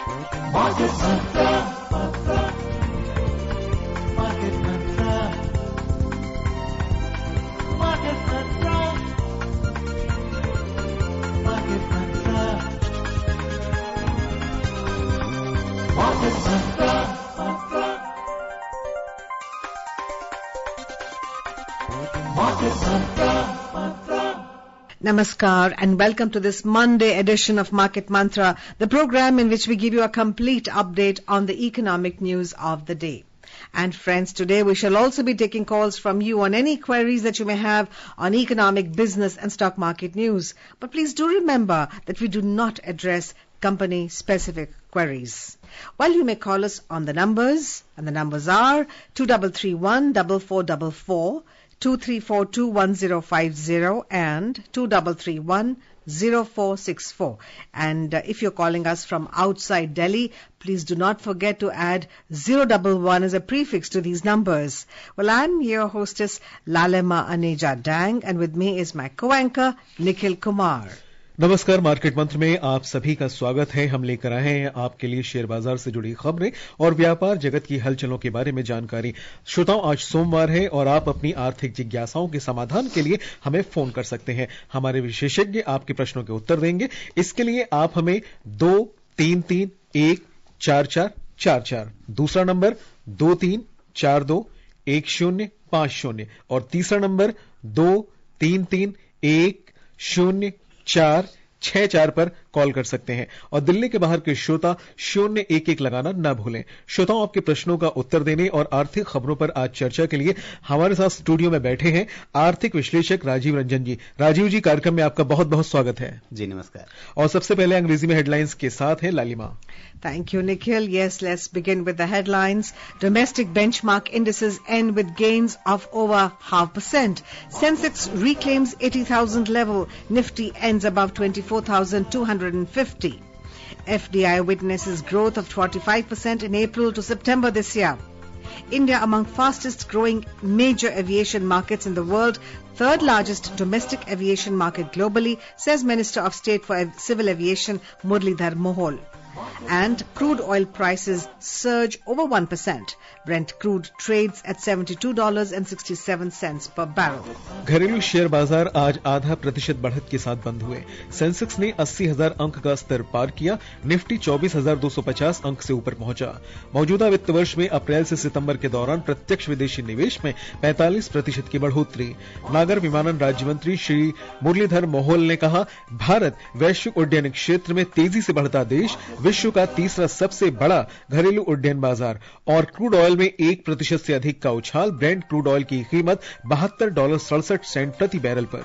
Market Mantra. Market Mantra. Market Mantra. Market Mantra. Market Mantra. Market Mantra. Namaskar and welcome to this Monday edition of Market Mantra, the program in which we give you a complete update on the economic news of the day. And friends, today we shall also be taking calls from you on any queries that you may have on economic, business and stock market news. But please do remember that we do not address company-specific queries. Well, you may call us on the numbers, and the numbers are 2331-4444, 2342-1050 and 2331-0464. And if you're calling us from outside Delhi, please do not forget to add 011 as a prefix to these numbers. Well, I'm your hostess Lalema Aneja Dang, and with me is my co-anchor Nikhil Kumar. नमस्कार। Market मंत्र में आप सभी का स्वागत है। हम लेकर आए हैं आपके लिए शेयर बाजार से जुड़ी खबरें और व्यापार जगत की हलचलों के बारे में जानकारी। श्रोताओं, आज सोमवार है और आप अपनी आर्थिक जिज्ञासाओं के समाधान के लिए हमें फोन कर सकते हैं। हमारे विशेषज्ञ आपके प्रश्नों के उत्तर देंगे। इसके लिए आप हमें 23314444, दूसरा नंबर 23421050 और तीसरा नंबर 23310464 पर कॉल कर सकते हैं। और दिल्ली के बाहर के श्रोता 011 लगाना न भूलें। श्रोताओं, आपके प्रश्नों का उत्तर देने और आर्थिक खबरों पर आज चर्चा के लिए हमारे साथ स्टूडियो में बैठे हैं आर्थिक विश्लेषक राजीव रंजन जी। राजीव जी, कार्यक्रम में आपका बहुत बहुत स्वागत है। जी नमस्कार। और सबसे पहले अंग्रेजी में हेडलाइंस के साथ है लालिमा। Thank you, Nikhil. Yes, let's begin with the headlines. Domestic benchmark indices end with gains of over 0.5%. Sensex reclaims 80,000 level. Nifty ends above 24,250. FDI witnesses growth of 45% in April to September this year. India among fastest growing major aviation markets in the world, third largest domestic aviation market globally, says Minister of State for Civil Aviation Muralidhar Mohol. And crude oil prices surge over 1%. Brent crude trades at $72.67 per barrel. घरेलू share बाजार आज 0.5% बढ़त के साथ बंद हुए। Sensex ने 80,000 अंक का स्तर पार किया। निफ्टी 24,250 अंक से ऊपर पहुंचा। मौजूदा वित्त वर्ष में अप्रैल से सितंबर के दौरान प्रत्यक्ष विदेशी निवेश में 45% की बढ़ोतरी। नागर विमानन राज्य मंत्री श्री मुरलीधर मोहोल ने कहा, भारत वैश्विक उड्डयन क्षेत्र में तेजी से बढ़ता देश, विश्व का तीसरा सबसे बड़ा घरेलू उड्डयन बाजार। और क्रूड ऑयल में 1% से अधिक का उछाल। ब्रेंट क्रूड ऑयल की कीमत $72.67 प्रति बैरल पर।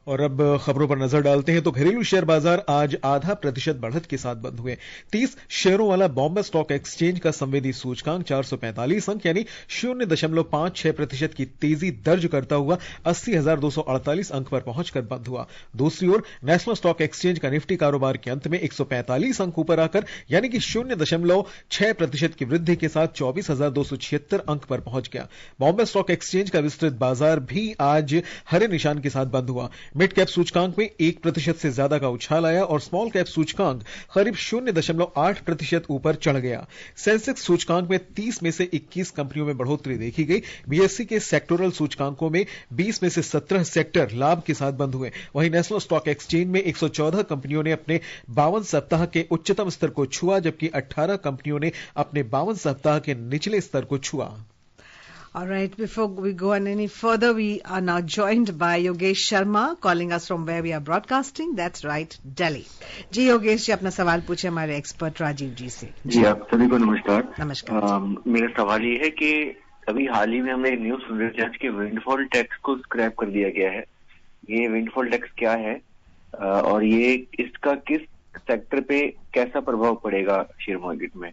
और अब खबरों पर नजर डालते हैं तो घरेलू शेयर बाजार आज 0.5% बढ़त के साथ बंद हुए। 30 शेयरों वाला बॉम्बे स्टॉक एक्सचेंज का संवेदी सूचकांक 445 अंक यानी 0.56% की तेजी दर्ज करता हुआ 80,248 अंक पर पहुंचकर बंद हुआ। दूसरी ओर नेशनल स्टॉक एक्सचेंज का निफ्टी कारोबार के अंत में 145 अंक ऊपर आकर यानी कि 0.6% की वृद्धि के साथ 24,276 अंक पर पहुंच गया। बॉम्बे स्टॉक एक्सचेंज का विस्तृत बाजार भी आज हरे निशान के साथ बंद हुआ। मिड कैप सूचकांक में 1% से ज्यादा का उछाल आया और स्मॉल कैप सूचकांक करीब 0.8% ऊपर चढ़ गया। सेंसेक्स सूचकांक में 30 में से 21 कंपनियों में बढ़ोतरी देखी गई। बीएसई के सेक्टोरल सूचकांकों में 20 में से 17 सेक्टर लाभ के साथ बंद हुए। वहीं नेशनल स्टॉक एक्सचेंज में 114 कंपनियों ने अपने 52 सप्ताह के उच्चतम स्तर को छुआ, जबकि 18 कंपनियों ने अपने 52 सप्ताह के निचले स्तर को छुआ। All right, before we go on any further, we are now joined by Yogesh Sharma calling us from where we are broadcasting. That's right, Delhi. जी योगेश जी, अपना सवाल पूछे हमारे एक्सपर्ट राजीव जी से। जी आप सभी को नमस्कार। नमस्कार। मेरा सवाल ये है कि अभी हाल ही में हमने एक न्यूज सुन रहे थे कि विंडफॉल टैक्स को स्क्रैप कर दिया गया है। ये विंडफॉल टैक्स क्या है और ये इसका किस सेक्टर पे कैसा प्रभाव पड़ेगा शेयर मार्केट में?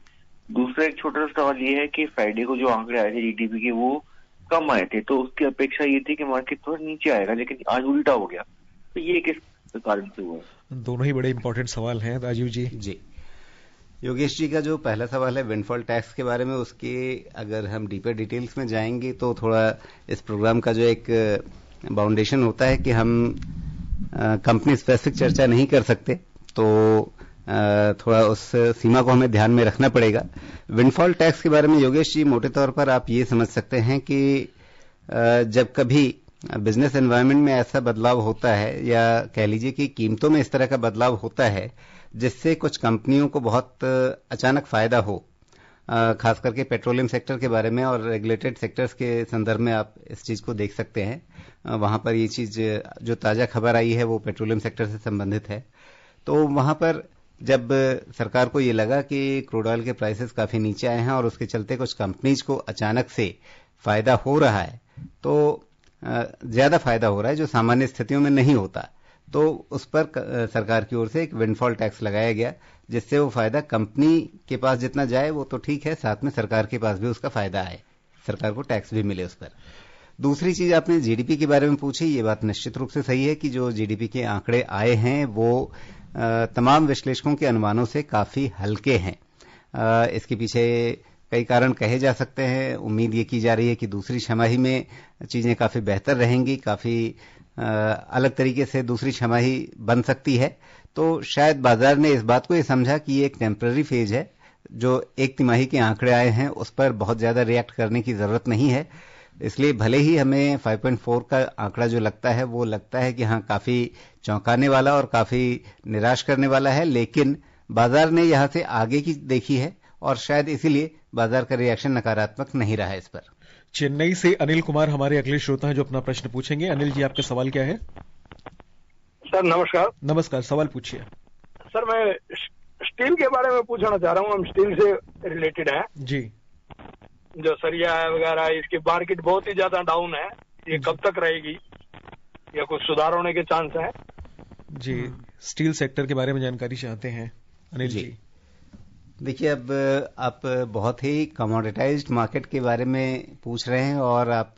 दूसरा एक छोटा सा सवाल ये है कि फ्राइडे को जो आंकड़े आए थे जीडीपी के वो कम आए थे, तो उसकी अपेक्षा ये थी कि मार्केट थोड़ा नीचे आएगा, लेकिन आज उल्टा हो गया। तो ये किस कारण से हुआ? दोनों ही बड़े इंपॉर्टेंट सवाल हैं राजीव जी। जी योगेश जी का जो पहला सवाल है विंडफॉल टैक्स के बारे में, उसके अगर हम डीपर डिटेल्स में जाएंगे तो थोड़ा इस प्रोग्राम का जो एक बाउंडेशन होता है कि हम कंपनी स्पेसिफिक चर्चा नहीं कर सकते, तो थोड़ा उस सीमा को हमें ध्यान में रखना पड़ेगा। विंडफॉल टैक्स के बारे में योगेश जी मोटे तौर पर आप ये समझ सकते हैं कि जब कभी बिजनेस एनवायरनमेंट में ऐसा बदलाव होता है या कह लीजिए कि कीमतों में इस तरह का बदलाव होता है जिससे कुछ कंपनियों को बहुत अचानक फायदा हो, खास करके पेट्रोलियम सेक्टर के बारे में और रेगुलेटेड सेक्टर्स के संदर्भ में आप इस चीज को देख सकते हैं। वहां पर ये चीज जो ताजा खबर आई है वो पेट्रोलियम सेक्टर से संबंधित है। तो वहां पर जब सरकार को ये लगा कि क्रूड ऑयल के प्राइसेस काफी नीचे आए हैं और उसके चलते कुछ कंपनीज को अचानक से फायदा हो रहा है, तो ज्यादा फायदा हो रहा है जो सामान्य स्थितियों में नहीं होता, तो उस पर सरकार की ओर से एक विंडफॉल टैक्स लगाया गया, जिससे वो फायदा कंपनी के पास जितना जाए वो तो ठीक है, साथ में सरकार के पास भी उसका फायदा आए, सरकार को टैक्स भी मिले उस पर। दूसरी चीज आपने जीडीपी के बारे में पूछी, ये बात निश्चित रूप से सही है कि जो जीडीपी के आंकड़े आए हैं वो तमाम विश्लेषकों के अनुमानों से काफी हल्के हैं। इसके पीछे कई कारण कहे जा सकते हैं। उम्मीद ये की जा रही है कि दूसरी छमाही में चीजें काफी बेहतर रहेंगी, काफी अलग तरीके से दूसरी छमाही बन सकती है। तो शायद बाजार ने इस बात को ये समझा कि ये एक टेम्पररी फेज है, जो एक तिमाही के आंकड़े आए हैं उस पर बहुत ज्यादा रिएक्ट करने की जरूरत नहीं है। इसलिए भले ही हमें 5.4 का आंकड़ा जो लगता है वो लगता है कि हाँ काफी चौंकाने वाला और काफी निराश करने वाला है, लेकिन बाजार ने यहां से आगे की देखी है और शायद इसीलिए बाजार का रिएक्शन नकारात्मक नहीं रहा इस पर। चेन्नई से अनिल कुमार हमारे अगले श्रोता हैं जो अपना प्रश्न पूछेंगे। अनिल जी, आपका सवाल क्या है? सर नमस्कार। नमस्कार, सवाल पूछिए। सर मैं स्टील के बारे में पूछना चाह रहा हूँ, हम स्टील से रिलेटेड है जी। जो सरिया है वगैरह, इसकी मार्केट बहुत ही ज्यादा डाउन है, ये कब तक रहेगी या कुछ सुधार होने के चांस है? जी, स्टील सेक्टर के बारे में जानकारी चाहते हैं अनिल जी। देखिए, अब आप बहुत ही कमोडिटाइज्ड मार्केट के बारे में पूछ रहे हैं और आप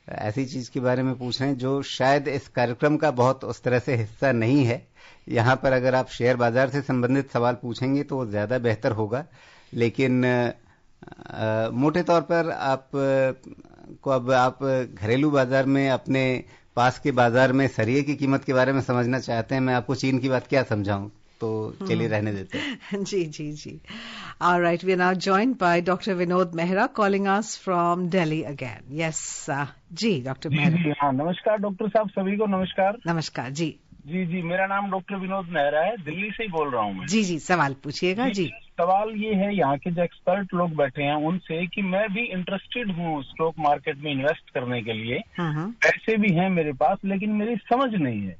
ऐसी चीज के बारे में पूछ रहे हैं जो शायद इस कार्यक्रम का बहुत उस तरह से हिस्सा नहीं है। यहां पर अगर आप शेयर बाजार से संबंधित सवाल पूछेंगे तो ज्यादा बेहतर होगा, लेकिन मोटे तौर पर आप को अब आप घरेलू बाजार में अपने पास के बाजार में सरिये की कीमत के बारे में समझना चाहते हैं। मैं आपको चीन की बात क्या समझाऊं, तो चलिए रहने देते हैं। जी जी जी। All right, we are now joined by Dr. Vinod Mehra calling us from Delhi again. Yes, जी डॉक्टर मेहरा। जी हाँ, नमस्कार डॉक्टर साहब, सभी को नमस्कार। नमस्कार जी। जी जी, मेरा नाम डॉक्टर विनोद मेहरा है, दिल्ली से ही बोल रहा हूँ मैं। जी जी, सवाल पूछिएगा जी। सवाल ये है, यहाँ के जो एक्सपर्ट लोग बैठे हैं उनसे कि मैं भी इंटरेस्टेड हूँ स्टॉक मार्केट में इन्वेस्ट करने के लिए, पैसे भी हैं मेरे पास, लेकिन मेरी समझ नहीं है।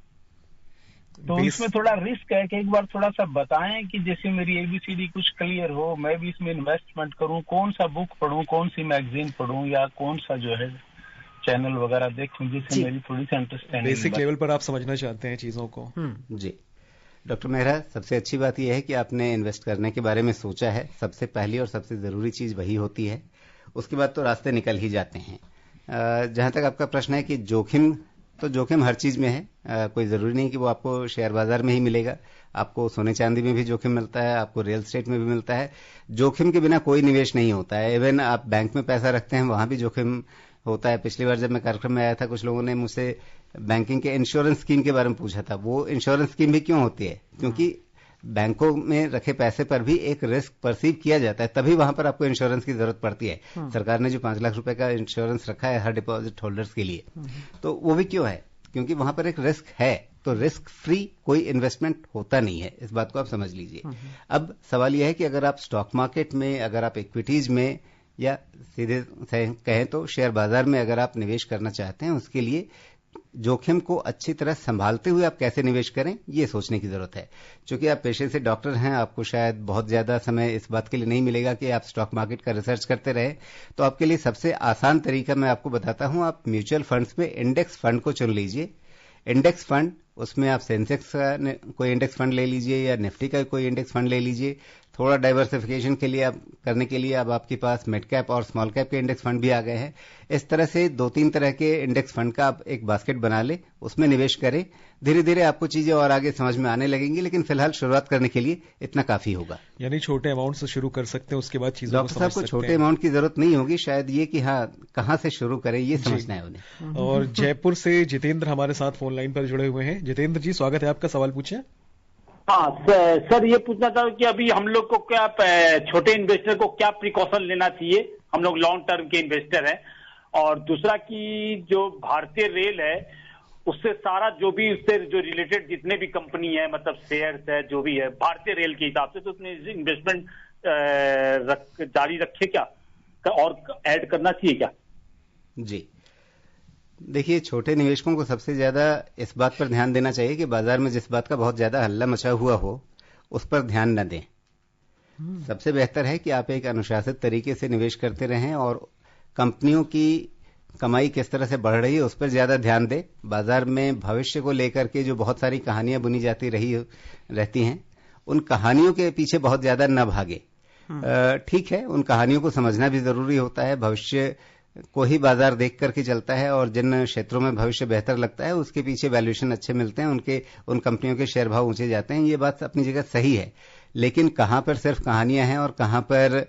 तो इसमें थोड़ा रिस्क है कि एक बार थोड़ा सा बताएं कि जैसे मेरी एबीसीडी कुछ क्लियर हो, मैं भी इसमें इन्वेस्टमेंट करूं, कौन सा बुक पढूं, कौन सी मैगजीन पढूं या कौन सा जो है चैनल वगैरह देखूं, जिससे मेरी थोड़ी सी अंडरस्टैंडिंग बेसिक लेवल पर आप समझना चाहते हैं चीजों को। जी डॉक्टर मेहरा, सबसे अच्छी बात यह है कि आपने इन्वेस्ट करने के बारे में सोचा है। सबसे पहली और सबसे जरूरी चीज वही होती है, उसके बाद तो रास्ते निकल ही जाते हैं। जहां तक आपका प्रश्न है कि जोखिम, तो जोखिम हर चीज में है। कोई जरूरी नहीं कि वो आपको शेयर बाजार में ही मिलेगा, आपको सोने चांदी में भी जोखिम मिलता है, आपको रियल एस्टेट में भी मिलता है। जोखिम के बिना कोई निवेश नहीं होता है। इवन आप बैंक में पैसा रखते हैं, वहां भी जोखिम होता है। पिछली बार जब मैं कार्यक्रम में आया था, कुछ लोगों ने मुझसे बैंकिंग के इंश्योरेंस स्कीम के बारे में पूछा था। वो इंश्योरेंस स्कीम भी क्यों होती है? क्योंकि बैंकों में रखे पैसे पर भी एक रिस्क परसीव किया जाता है, तभी वहां पर आपको इंश्योरेंस की जरूरत पड़ती है। सरकार ने जो 5 लाख रुपए का इंश्योरेंस रखा है हर डिपॉजिट होल्डर्स के लिए, तो वो भी क्यों है? क्योंकि वहां पर एक रिस्क है। तो रिस्क फ्री कोई इन्वेस्टमेंट होता नहीं है, इस बात को आप समझ लीजिए। अब सवाल यह है कि अगर आप स्टॉक मार्केट में, अगर आप इक्विटीज में या सीधे कहें तो शेयर बाजार में अगर आप निवेश करना चाहते हैं, उसके लिए जोखिम को अच्छी तरह संभालते हुए आप कैसे निवेश करें, ये सोचने की जरूरत है। क्योंकि आप पेशे से डॉक्टर हैं, आपको शायद बहुत ज्यादा समय इस बात के लिए नहीं मिलेगा कि आप स्टॉक मार्केट का रिसर्च करते रहे। तो आपके लिए सबसे आसान तरीका मैं आपको बताता हूं, आप म्यूचुअल फंड्स में इंडेक्स फंड को चुन लीजिए। इंडेक्स फंड, उसमें आप सेंसेक्स का कोई इंडेक्स फंड ले लीजिए या निफ्टी का कोई इंडेक्स फंड ले लीजिए। थोड़ा डाइवर्सिफिकेशन के लिए करने के लिए अब आपके पास मिड कैप और स्मॉल कैप के इंडेक्स फंड भी आ गए हैं। इस तरह से 2-3 तरह के इंडेक्स फंड का आप एक बास्केट बना ले, उसमें निवेश करें। धीरे धीरे आपको चीजें और आगे समझ में आने लगेंगी, लेकिन फिलहाल शुरुआत करने के लिए इतना काफी होगा। यानी छोटे अमाउंट से शुरू कर सकते हैं, उसके बाद चीजों डॉक्टर साहब को छोटे अमाउंट की जरूरत नहीं होगी, शायद ये कि हाँ कहाँ से शुरू करें ये समझना है उन्हें। और जयपुर से जितेंद्र हमारे साथ फोन लाइन पर जुड़े हुए हैं। जितेंद्र जी, स्वागत है आपका, सवाल पूछें। हाँ सर, ये पूछना था कि अभी हम लोग को क्या छोटे इन्वेस्टर को क्या प्रिकॉशन लेना चाहिए, हम लोग लॉन्ग टर्म के इन्वेस्टर हैं। और दूसरा कि जो भारतीय रेल है उससे सारा जो भी उससे जो रिलेटेड जितने भी कंपनी है, मतलब शेयर्स है जो भी है भारतीय रेल के हिसाब से, तो उसमें इन्वेस्टमेंट जारी रखे क्या और ऐड करना चाहिए क्या? जी देखिए, छोटे निवेशकों को सबसे ज्यादा इस बात पर ध्यान देना चाहिए कि बाजार में जिस बात का बहुत ज्यादा हल्ला मचा हुआ हो उस पर ध्यान न दें। सबसे बेहतर है कि आप एक अनुशासित तरीके से निवेश करते रहें और कंपनियों की कमाई किस तरह से बढ़ रही है उस पर ज्यादा ध्यान दें। बाजार में भविष्य को लेकर के जो बहुत सारी कहानियां बुनी जाती रहती हैं, उन कहानियों के पीछे बहुत ज्यादा न भागे। ठीक है, उन कहानियों को समझना भी जरूरी होता है। भविष्य को ही बाजार देख करके चलता है और जिन क्षेत्रों में भविष्य बेहतर लगता है उसके पीछे वैल्यूएशन अच्छे मिलते हैं, उन कंपनियों के शेयर भाव ऊंचे जाते हैं। ये बात अपनी जगह सही है, लेकिन कहां पर सिर्फ कहानियां हैं और कहां पर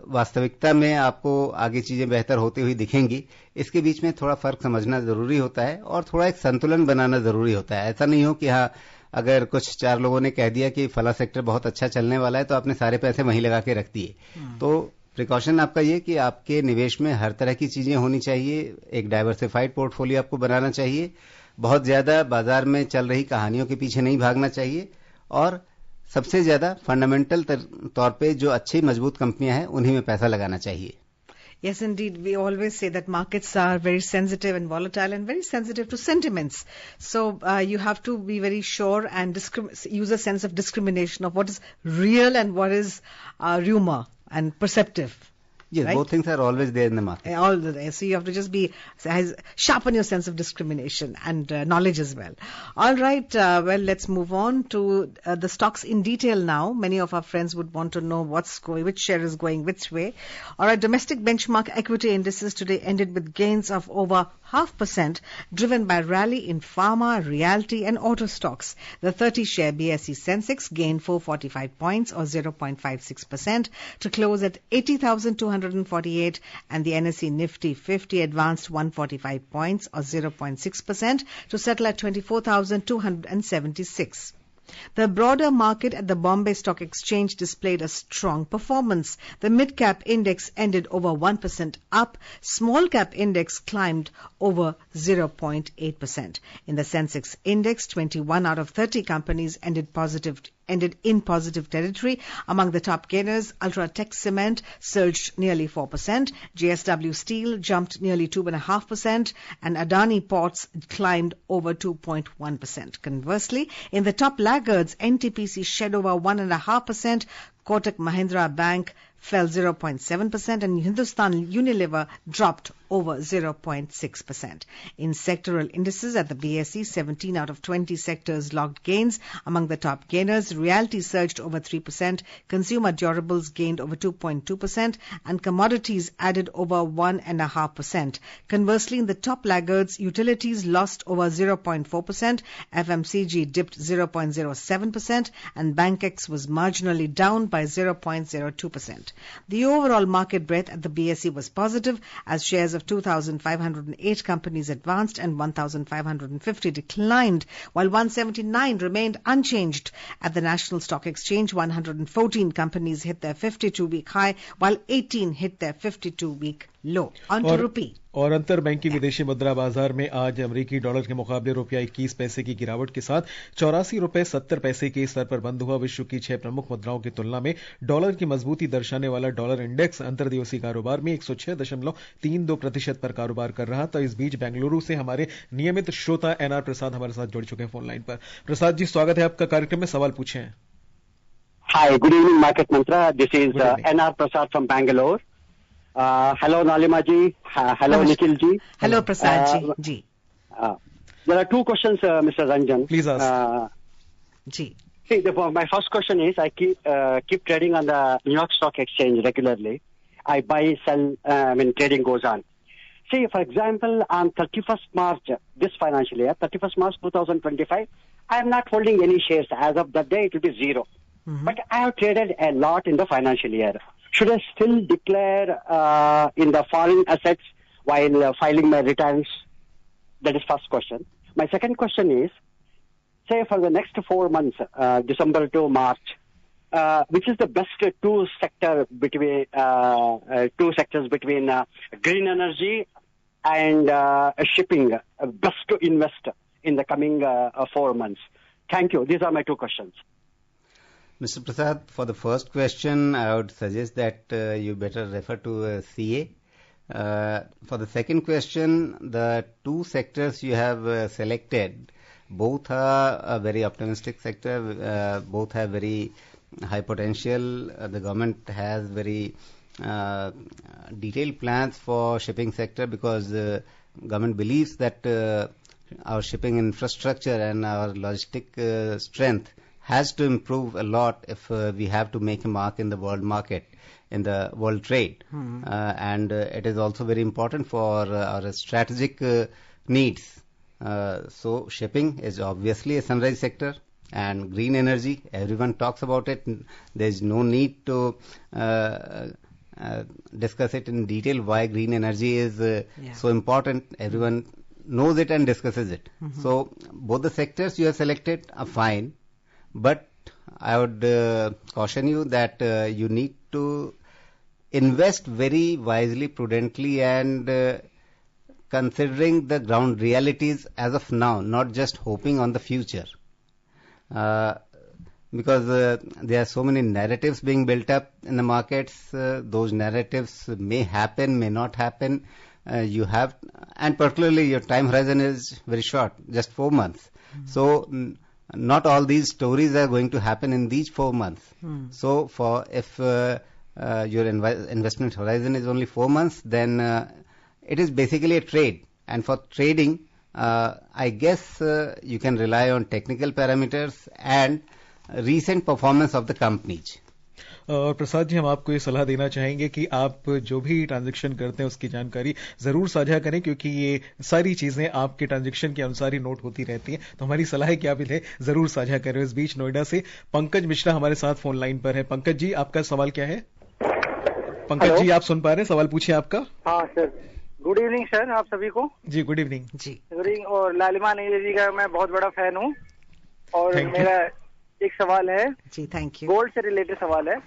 वास्तविकता में आपको आगे चीजें बेहतर होती हुई दिखेंगी, इसके बीच में थोड़ा फर्क समझना जरूरी होता है और थोड़ा एक संतुलन बनाना जरूरी होता है। ऐसा नहीं हो कि हाँ अगर कुछ 4 लोगों ने कह दिया कि फला सेक्टर बहुत अच्छा चलने वाला है तो आपने सारे पैसे वहीं लगा के रख दिए। तो प्रिकॉशन आपका ये कि आपके निवेश में हर तरह की चीजें होनी चाहिए, एक डाइवर्सिफाइड पोर्टफोलियो आपको बनाना चाहिए, बहुत ज्यादा बाजार में चल रही कहानियों के पीछे नहीं भागना चाहिए और सबसे ज्यादा फंडामेंटल तौर पे जो अच्छी मजबूत कंपनियां हैं उन्हीं में पैसा लगाना चाहिए। Yes, indeed. We always say that markets are very sensitive and volatile and very sensitive to sentiments. So you have to be very sure and use a sense of discrimination of what is real and what is rumor and perceptive. Yes, right? Both things are always there in the market. All the day. So you have to just be sharpen your sense of discrimination and knowledge as well. All right. Well, let's move on to the stocks in detail now. Many of our friends would want to know what's going, which share is going which way. All right. Domestic benchmark equity indices today ended with gains of over 0.5%, driven by rally in pharma, realty, and auto stocks. The 30-share BSE Sensex gained 445 points or 0.56% to close at 80,248, and the NSE Nifty 50 advanced 145 points or 0.6% to settle at 24,276. The broader market at the Bombay Stock Exchange displayed a strong performance. The mid-cap index ended over 1% up. Small-cap index climbed over 0.8%. In the Sensex index, 21 out of 30 companies ended in positive territory. Among the top gainers, Ultratech Cement surged nearly 4%, JSW Steel jumped nearly 2.5%, and Adani Ports climbed over 2.1%. Conversely, in the top laggards, NTPC shed over 1.5%, Kotak Mahindra Bank fell 0.7%, and Hindustan Unilever dropped over 0.6%. In sectoral indices at the BSE, 17 out of 20 sectors logged gains. Among the top gainers, realty surged over 3%, consumer durables gained over 2.2%, and commodities added over 1.5%. Conversely, in the top laggards, utilities lost over 0.4%, FMCG dipped 0.07%, and Bankex was marginally down by 0.02%. The overall market breadth at the BSE was positive as shares of 2,508 companies advanced and 1,550 declined, while 179 remained unchanged. At the National Stock Exchange, 114 companies hit their 52-week high, while 18 hit their 52-week low. On to rupee. और अंतर बैंकी विदेशी मुद्रा बाजार में आज अमेरिकी dollar के मुकाबले रुपया 21 पैसे की गिरावट के साथ 84 रुपए 70 पैसे के स्तर पर बंद हुआ। विश्व की 6 प्रमुख मुद्राओं की तुलना में डॉलर की मजबूती दर्शाने वाला डॉलर इंडेक्स अंतर्दिवसीय कारोबार में 106.32% पर कारोबार कर रहा था। इस बीच बेंगलुरु से हमारे नियमित श्रोता एनआर प्रसाद हमारे साथ जुड़ चुके हैं फोन लाइन पर। प्रसाद जी, स्वागत है आपका कार्यक्रम में, सवाल पूछें। Hi, good evening market Mantra, this is NR Prasad from Bangalore. Hello Nalima ji, hello Nikhil ji. Hello Prasad ji. There are two questions, Mr. Ranjan. Please ask. Ji. See, my first question is, I keep trading on the New York Stock Exchange regularly. I buy, sell, trading goes on. See, for example, on 31st March, this financial year, 31st March 2025, I am not holding any shares. As of that day, it will be zero. Mm-hmm. But I have traded a lot in the financial year. Should I still declare in the foreign assets while filing my returns? That is first question. My second question is, say for the next 4 months, December to March, which is the best two sectors between green energy and shipping, best to invest in the coming 4 months? Thank you. These are my two questions. Mr. Prasad, for the first question, I would suggest that you better refer to CA. For the second question, the two sectors you have selected, both are a very optimistic sector, both have very high potential. The government has very detailed plans for shipping sector because the government believes that our shipping infrastructure and our logistic strength has to improve a lot if we have to make a mark in the world market, in the world trade. Mm-hmm. And it is also very important for our strategic needs. So shipping is obviously a sunrise sector, and green energy, everyone talks about it. There's no need to discuss it in detail why green energy is so important. Everyone knows it and discusses it. Mm-hmm. So both the sectors you have selected are fine, but I would caution you that you need to invest very wisely, prudently, and considering the ground realities as of now, not just hoping on the future. Because there are so many narratives being built up in the markets. Those narratives may happen, may not happen. You have, and particularly your time horizon is very short, just 4 months. Mm-hmm. So not all these stories are going to happen in these 4 months. Mm. So if your investment horizon is only 4 months, then it is basically a trade. And for trading, I guess you can rely on technical parameters and recent performance of the companies. और प्रसाद जी, हम आपको ये सलाह देना चाहेंगे कि आप जो भी ट्रांजैक्शन करते हैं उसकी जानकारी जरूर साझा करें, क्योंकि ये सारी चीजें आपके ट्रांजैक्शन के अनुसार ही नोट होती रहती हैं. तो हमारी सलाह है कि आप इन्हें जरूर साझा करें. इस बीच नोएडा से पंकज मिश्रा हमारे साथ फोन लाइन पर है. पंकज जी, आपका सवाल क्या है? पंकज जी, आप सुन पा रहे हैं? सवाल पूछिए आपका. हाँ सर, गुड इवनिंग सर, आप सभी को. जी, गुड इवनिंग. जी, गुड इवनिंग. और लालिमा नीले जी का मैं बहुत बड़ा फैन हूँ. और मेरा एक सवाल है जी. Thank you. गोल्ड से रिलेटेड सवाल है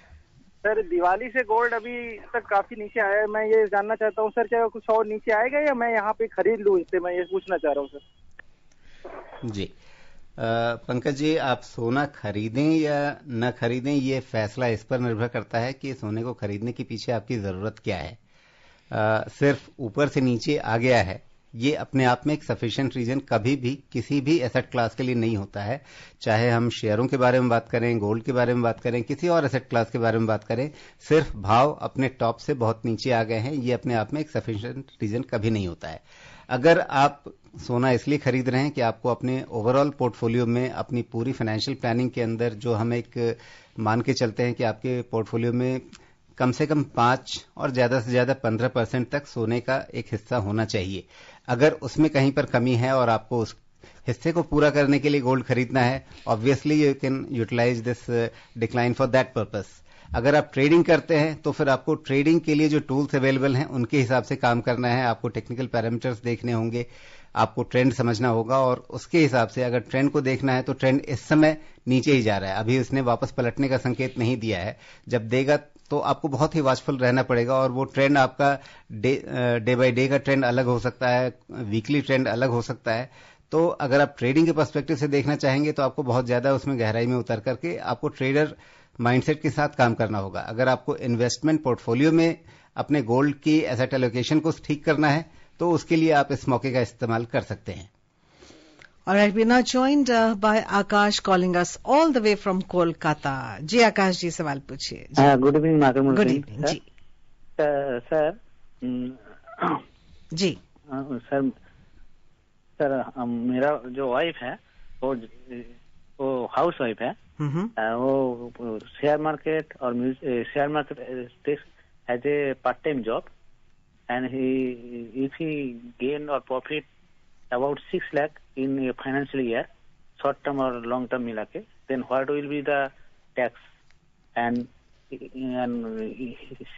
सर. दिवाली से गोल्ड अभी तक काफी नीचे आया है. मैं ये जानना चाहता हूँ सर, क्या कुछ और नीचे आएगा या मैं यहाँ पे खरीद लूँ इससे? मैं ये पूछना चाह रहा हूँ सर. जी पंकज जी, आप सोना खरीदें या न खरीदें, ये फैसला इस पर निर्भर करता है कि सोने को खरीदने के पीछे आपकी जरूरत क्या है. सिर्फ ऊपर से नीचे आ गया है, ये अपने आप में एक सफिशिएंट रीजन कभी भी किसी भी एसेट क्लास के लिए नहीं होता है. चाहे हम शेयरों के बारे में बात करें, गोल्ड के बारे में बात करें, किसी और एसेट क्लास के बारे में बात करें, सिर्फ भाव अपने टॉप से बहुत नीचे आ गए हैं, ये अपने आप में एक सफिशिएंट रीजन कभी नहीं होता है. अगर आप सोना इसलिए खरीद रहे हैं कि आपको अपने ओवरऑल पोर्टफोलियो में अपनी पूरी फाइनेंशियल प्लानिंग के अंदर, जो हम एक मान के चलते हैं कि आपके पोर्टफोलियो में कम से कम 5 और ज्यादा से ज्यादा 15% तक सोने का एक हिस्सा होना चाहिए. अगर उसमें कहीं पर कमी है और आपको उस हिस्से को पूरा करने के लिए गोल्ड खरीदना है, obviously you can utilize this decline for that purpose. अगर आप ट्रेडिंग करते हैं तो फिर आपको ट्रेडिंग के लिए जो टूल्स अवेलेबल हैं उनके हिसाब से काम करना है. आपको टेक्निकल पैरामीटर्स देखने होंगे, आपको ट्रेंड समझना होगा, और उसके हिसाब से अगर ट्रेंड को देखना है तो ट्रेंड इस समय नीचे ही जा रहा है, अभी उसने वापस पलटने का संकेत नहीं दिया है. जब देगा तो आपको बहुत ही वाचफुल रहना पड़ेगा, और वो ट्रेंड आपका डे बाय डे का ट्रेंड अलग हो सकता है, वीकली ट्रेंड अलग हो सकता है. तो अगर आप ट्रेडिंग के पर्सपेक्टिव से देखना चाहेंगे तो आपको बहुत ज्यादा उसमें गहराई में उतर करके आपको ट्रेडर माइंडसेट के साथ काम करना होगा. अगर आपको इन्वेस्टमेंट पोर्टफोलियो में अपने गोल्ड की एसेट एलोकेशन को ठीक करना है तो उसके लिए आप इस मौके का इस्तेमाल कर सकते हैं. All right, we're now joined by Akash calling us all the way from Kolkata. जी आकाश जी, सवाल पूछिए. Good evening madam. Good evening जी. सर जी सर मेरा जो वाइफ है वो हाउस वाइफ है, वो शेयर मार्केट और share market as a part time job, and if he gain or profit about 6 lakh in financial year, short term और लॉन्ग टर्म मिला के, then what will be the tax, and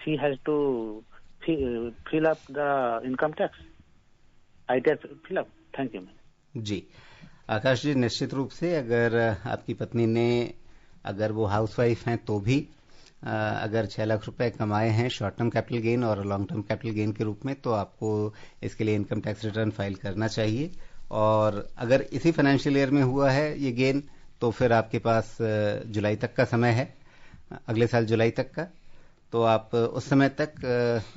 she has to fill up the income tax. I did fill up. Thank you, ma'am. जी आकाश जी, निश्चित रूप से अगर आपकी पत्नी ने, अगर वो हाउसवाइफ हैं तो भी अगर 6 लाख रुपए कमाए हैं शॉर्ट टर्म कैपिटल गेन और लॉन्ग टर्म कैपिटल गेन के रूप में, तो आपको इसके लिए इनकम टैक्स रिटर्न फाइल करना चाहिए। और अगर इसी फाइनेंशियल ईयर में हुआ है ये गेन, तो फिर आपके पास जुलाई तक का समय है, अगले साल जुलाई तक का, तो आप उस समय तक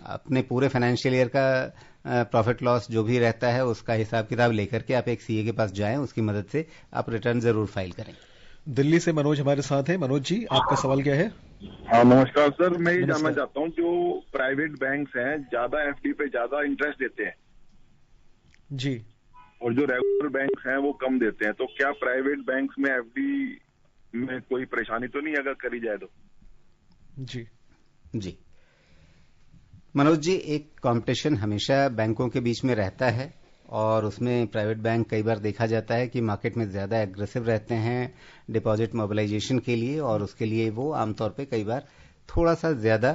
अपने पूरे फाइनेंशियल ईयर का प्रॉफिट लॉस जो भी रहता है उसका हिसाब किताब लेकर के आप एक सीए के पास जाएं, उसकी मदद से आप रिटर्न जरूर फाइल करें। दिल्ली से मनोज हमारे साथ है। मनोज जी, आपका सवाल क्या है? हाँ नमस्कार सर, मैं ये जानना चाहता हूँ, जो प्राइवेट बैंक्स हैं ज्यादा एफडी पे ज्यादा इंटरेस्ट देते हैं जी, और जो रेगुलर बैंक्स हैं वो कम देते हैं, तो क्या प्राइवेट बैंक्स में एफडी में कोई परेशानी तो नहीं अगर करी जाए तो? जी मनोज जी, एक कंपटीशन हमेशा बैंकों के बीच में रहता है और उसमें प्राइवेट बैंक कई बार देखा जाता है कि मार्केट में ज्यादा एग्रेसिव रहते हैं डिपॉजिट मोबिलाइजेशन के लिए, और उसके लिए वो आमतौर पे कई बार थोड़ा सा ज्यादा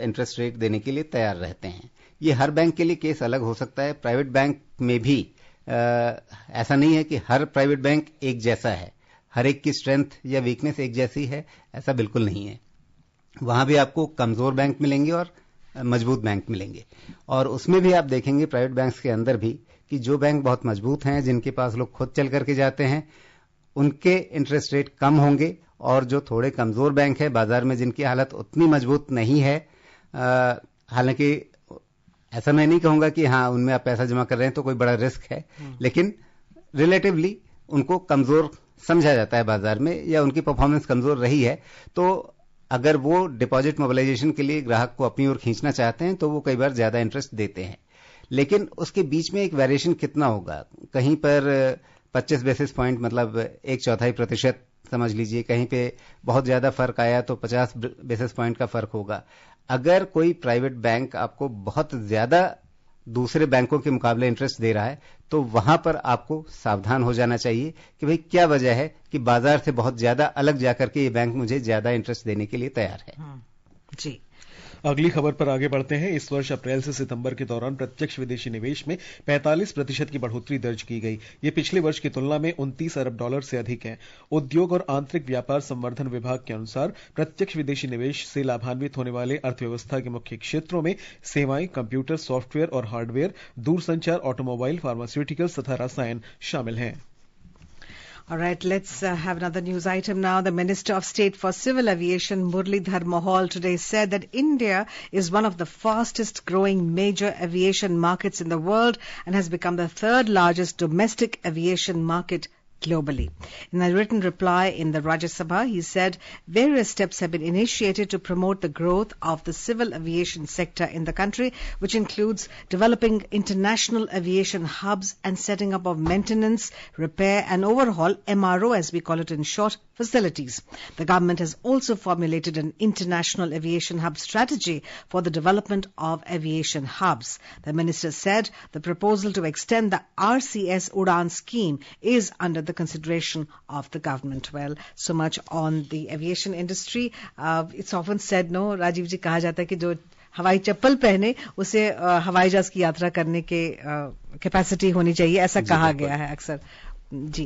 इंटरेस्ट रेट देने के लिए तैयार रहते हैं। ये हर बैंक के लिए केस अलग हो सकता है। प्राइवेट बैंक में भी ऐसा नहीं है कि हर प्राइवेट बैंक एक जैसा है, हर एक की स्ट्रेंथ या वीकनेस एक जैसी है, ऐसा बिल्कुल नहीं है। वहां भी आपको कमजोर बैंक मिलेंगे और मजबूत बैंक मिलेंगे, और उसमें भी आप देखेंगे प्राइवेट बैंक्स के अंदर भी कि जो बैंक बहुत मजबूत हैं, जिनके पास लोग खुद चल करके जाते हैं, उनके इंटरेस्ट रेट कम होंगे, और जो थोड़े कमजोर बैंक है बाजार में, जिनकी हालत उतनी मजबूत नहीं है, हालांकि ऐसा मैं नहीं कहूंगा कि हाँ उनमें आप पैसा जमा कर रहे हैं तो कोई बड़ा रिस्क है, लेकिन रिलेटिवली उनको कमजोर समझा जाता है बाजार में, या उनकी परफॉर्मेंस कमजोर रही है। तो अगर वो डिपॉजिट मोबिलाइजेशन के लिए ग्राहक को अपनी ओर खींचना चाहते हैं तो वो कई बार ज्यादा इंटरेस्ट देते हैं, लेकिन उसके बीच में एक वेरिएशन कितना होगा, कहीं पर 25 बेसिस पॉइंट मतलब 1/4% समझ लीजिए, कहीं पे बहुत ज्यादा फर्क आया तो 50 बेसिस पॉइंट का फर्क होगा। अगर कोई प्राइवेट बैंक आपको बहुत ज्यादा दूसरे बैंकों के मुकाबले इंटरेस्ट दे रहा है तो वहां पर आपको सावधान हो जाना चाहिए कि भाई क्या वजह है कि बाजार से बहुत ज्यादा अलग जाकर के ये बैंक मुझे ज्यादा इंटरेस्ट देने के लिए तैयार है। जी, अगली खबर पर आगे बढ़ते हैं। इस वर्ष अप्रैल से सितंबर के दौरान प्रत्यक्ष विदेशी निवेश में 45% की बढ़ोतरी दर्ज की गई। ये पिछले वर्ष की तुलना में $29 अरब से अधिक है। उद्योग और आंतरिक व्यापार संवर्धन विभाग के अनुसार प्रत्यक्ष विदेशी निवेश से लाभान्वित होने वाले अर्थव्यवस्था के मुख्य क्षेत्रों में सेवाएं, कंप्यूटर, सॉफ्टवेयर और हार्डवेयर, दूरसंचार, ऑटोमोबाइल, फार्मास्यूटिकल्स तथा रसायन शामिल हैं। All right, let's have another news item now. The Minister of State for Civil Aviation, Muralidhar Mohol, today said that India is one of the fastest growing major aviation markets in the world and has become the third largest domestic aviation market globally. In a written reply in the Rajya Sabha, he said various steps have been initiated to promote the growth of the civil aviation sector in the country, which includes developing international aviation hubs and setting up of maintenance, repair and overhaul, MRO as we call it in short, facilities. The government has also formulated an international aviation hub strategy for the development of aviation hubs. The minister said the proposal to extend the RCS Udan scheme is under the consideration of the government. Well, so much on the aviation industry. It's often said, no, Rajiv ji, kaha jata hai ki jo हवाई चप्पल पहने उसे हवाई जहाज की यात्रा करने के capacity होनी चाहिए, ऐसा कहा गया है अक्सर जी।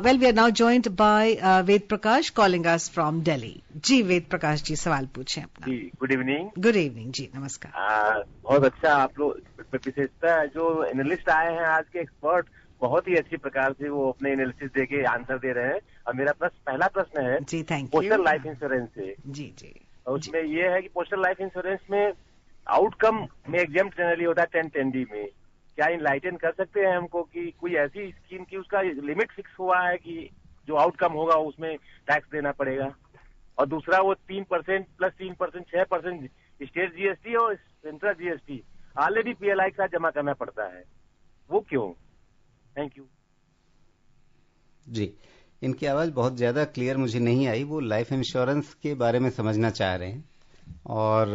Well, we are now joined by Ved Prakash calling us from Delhi. जी वेद प्रकाश जी, सवाल पूछें अपना। जी, गुड इवनिंग। गुड इवनिंग जी, नमस्कार। बहुत अच्छा आप लोग विशेषता जो एनालिस्ट आए हैं आज के एक्सपर्ट, बहुत ही अच्छी प्रकार से वो अपने एनालिसिस देके आंसर दे रहे हैं। और मेरा पहला प्रश्न है जी, thank you, postal life insurance से। जी जी, उसमें ये है कि पोस्टल लाइफ इंश्योरेंस में आउटकम में एग्जाम्प्ट जनरली होता है 1010D में, क्या इनलाइटन कर सकते हैं हमको कि कोई ऐसी स्कीम की उसका लिमिट फिक्स हुआ है कि जो आउटकम होगा उसमें टैक्स देना पड़ेगा? और दूसरा वो 3% प्लस 3% 6% स्टेट जीएसटी और सेंट्रल जीएसटी ऑलरेडी PLI का जमा करना पड़ता है, वो क्यों? Thank you. जी, इनकी आवाज बहुत ज्यादा क्लियर मुझे नहीं आई। वो लाइफ इंश्योरेंस के बारे में समझना चाह रहे हैं और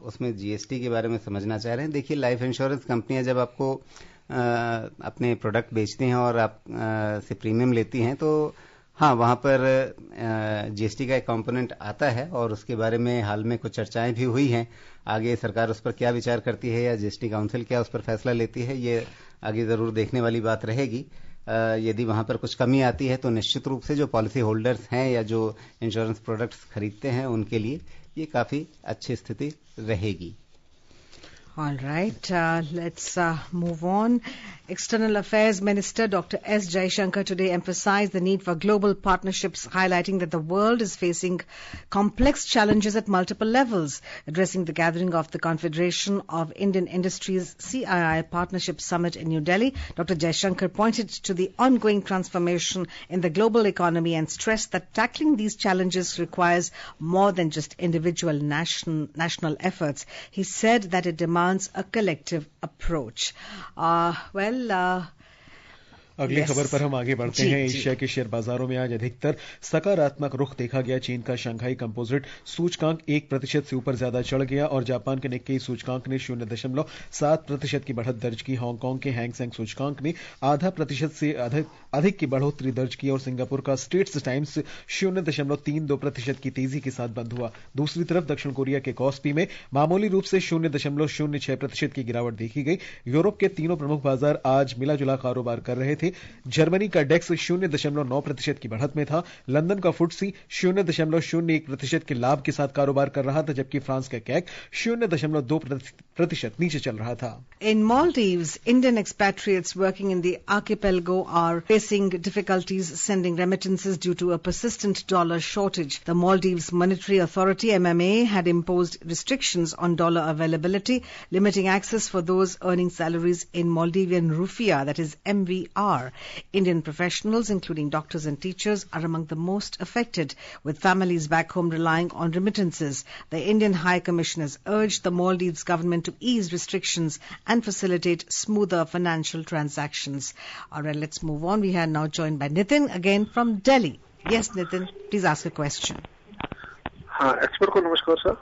उसमें जीएसटी के बारे में समझना चाह रहे हैं। देखिए, लाइफ इंश्योरेंस कंपनियां जब आपको अपने प्रोडक्ट बेचती हैं और आप से प्रीमियम लेती हैं तो हाँ, वहां पर जीएसटी का एक कंपोनेंट आता है और उसके बारे में हाल में कुछ चर्चाएं भी हुई हैं। आगे सरकार उस पर क्या विचार करती है या जीएसटी काउंसिल क्या उस पर फैसला लेती है, ये आगे जरूर देखने वाली बात रहेगी। यदि वहां पर कुछ कमी आती है तो निश्चित रूप से जो पॉलिसी होल्डर्स हैं या जो इंश्योरेंस प्रोडक्ट्स खरीदते हैं उनके लिए ये काफी अच्छी स्थिति रहेगी। All right, let's move on. External Affairs Minister Dr. S. Jaishankar today emphasized the need for global partnerships, highlighting that the world is facing complex challenges at multiple levels. Addressing the gathering of the Confederation of Indian Industries CII Partnership Summit in New Delhi, Dr. Jaishankar pointed to the ongoing transformation in the global economy and stressed that tackling these challenges requires more than just individual national efforts. He said that it demands a collective approach. अगली खबर पर हम आगे बढ़ते हैं। Asia के share बाजारों में आज अधिकतर सकारात्मक रुख देखा गया। चीन का शंघाई कंपोजिट सूचकांक 1% से ऊपर ज्यादा चढ़ गया और जापान के निक्केई सूचकांक ने 0.7% की बढ़त दर्ज की। हांगकांग के हैंग सेंग सूचकांक ने 0.5% से अधिक की बढ़ोतरी दर्ज की और सिंगापुर का स्ट्रेट्स टाइम्स 0.32% की तेजी के साथ बंद हुआ। दूसरी तरफ दक्षिण कोरिया के कॉस्पी में मामूली रूप से 0.06% की गिरावट देखी गई। यूरोप के तीनों प्रमुख बाजार आज मिला जुला कारोबार कर रहे थे। जर्मनी का डेक्स 0.9% की बढ़त में था। लंदन का फुटसी 0.01% के लाभ के साथ कारोबार कर रहा था, जबकि फ्रांस का कैक 0.2% नीचे चल रहा था। In Maldives, Indian expatriates working in the archipelago are facing difficulties sending remittances due to a persistent dollar shortage. The Maldives Monetary Authority (MMA) had imposed restrictions on dollar availability, limiting access for those earning salaries in Maldivian rupiah, that is MVR. Indian professionals, including doctors and teachers, are among the most affected, with families back home relying on remittances. The Indian High Commission has urged the Maldives government to ease restrictions and facilitate smoother financial transactions. All right, let's move on. We are now joined by Nitin again from Delhi. Yes, Nitin, please ask a question. हाँ, expert को नमस्कार sir.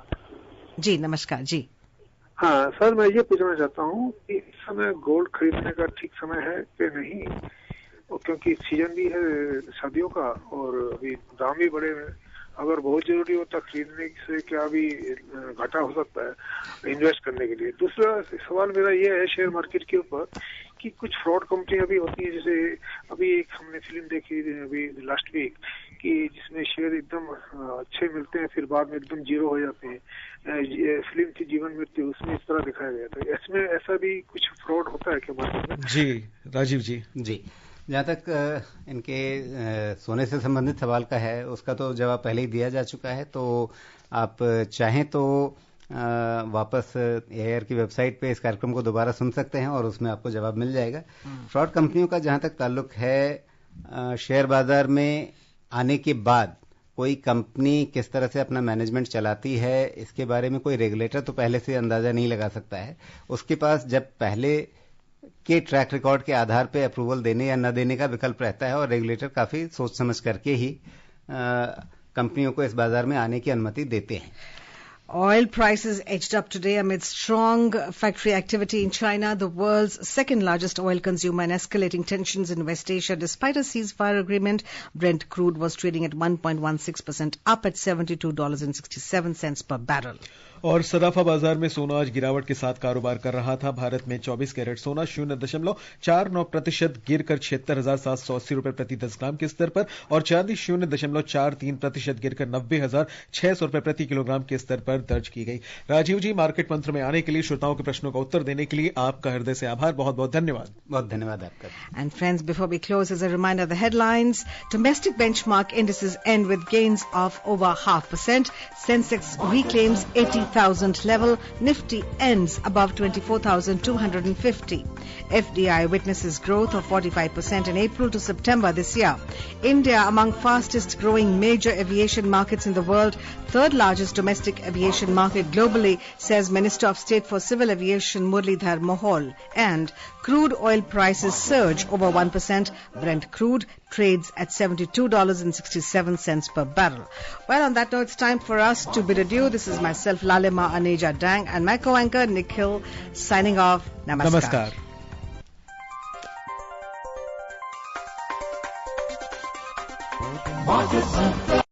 जी नमस्कार जी। हाँ sir, मैं ये पूछना चाहता हूँ कि इस समय गोल्ड खरीदने का ठीक समय है कि नहीं, क्योंकि सीजन भी है शादियों का और अभी दाम भी बढ़े हैं। अगर बहुत जरूरी होता खरीदने से क्या भी घाटा हो सकता है इन्वेस्ट करने के लिए। दूसरा सवाल मेरा ये है शेयर मार्केट के ऊपर कि कुछ फ्रॉड कंपनियां भी होती हैं, जैसे अभी एक हमने फिल्म देखी अभी लास्ट वीक कि जिसमें शेयर एकदम अच्छे मिलते हैं फिर बाद में एकदम जीरो हो जाते हैं। फिल्म थी जीवन मृत्यु, उसमें इस तरह दिखाया गया था। इसमें ऐसा भी कुछ फ्रॉड होता है क्या मार्केट में? जी राजीव जी। जी, जहाँ तक इनके सोने से संबंधित सवाल का है उसका तो जवाब पहले ही दिया जा चुका है। तो आप चाहें तो वापस एआईआर की वेबसाइट पे इस कार्यक्रम को दोबारा सुन सकते हैं और उसमें आपको जवाब मिल जाएगा। फ्रॉड कंपनियों का जहां तक ताल्लुक है, शेयर बाजार में आने के बाद कोई कंपनी किस तरह से अपना मैनेजमेंट चलाती है इसके बारे में कोई रेगुलेटर तो पहले से अंदाजा नहीं लगा सकता है। उसके पास जब पहले के ट्रैक रिकॉर्ड के आधार पर अप्रूवल देने या न देने का विकल्प रहता है और रेगुलेटर काफी सोच समझ करके ही कंपनियों को इस बाजार में आने की अनुमति देते हैं। Oil prices edged up today amid strong factory activity in China, the world's second largest oil consumer, and escalating tensions in West Asia. Despite a ceasefire agreement, Brent crude was trading at 1.16% up at $72.67 per barrel. और सराफा बाजार में सोना आज गिरावट के साथ कारोबार कर रहा था। भारत में 24 कैरेट सोना 0.49% गिरकर 76,780 रुपए प्रति 10 ग्राम के स्तर पर और चांदी 0.43% गिरकर 90,600 रुपए प्रति किलोग्राम के स्तर पर दर्ज की गई। राजीव जी, मार्केट मंत्र में आने के लिए, श्रोताओं के प्रश्नों का उत्तर देने के लिए आपका हृदय से आभार। बहुत बहुत धन्यवाद। बहुत धन्यवाद आपका। And friends, before we close, as a reminder, the headlines: domestic benchmark indices end with gains of over 0.5%. Sensex reclaims 80,000 23,000 level. Nifty ends above 24,250. FDI witnesses growth of 45% in April to September this year. India among fastest growing major aviation markets in the world, third largest domestic aviation market globally, says Minister of State for Civil Aviation Muralidhar Mohol. And crude oil prices surge over 1%. Brent crude trades at $72.67 per barrel. Well, on that note, it's time for us to bid adieu. This is myself, Lalima Aneja Dang, and my co-anchor, Nikhil, signing off. Namaskar. Namaskar. Market Mantra.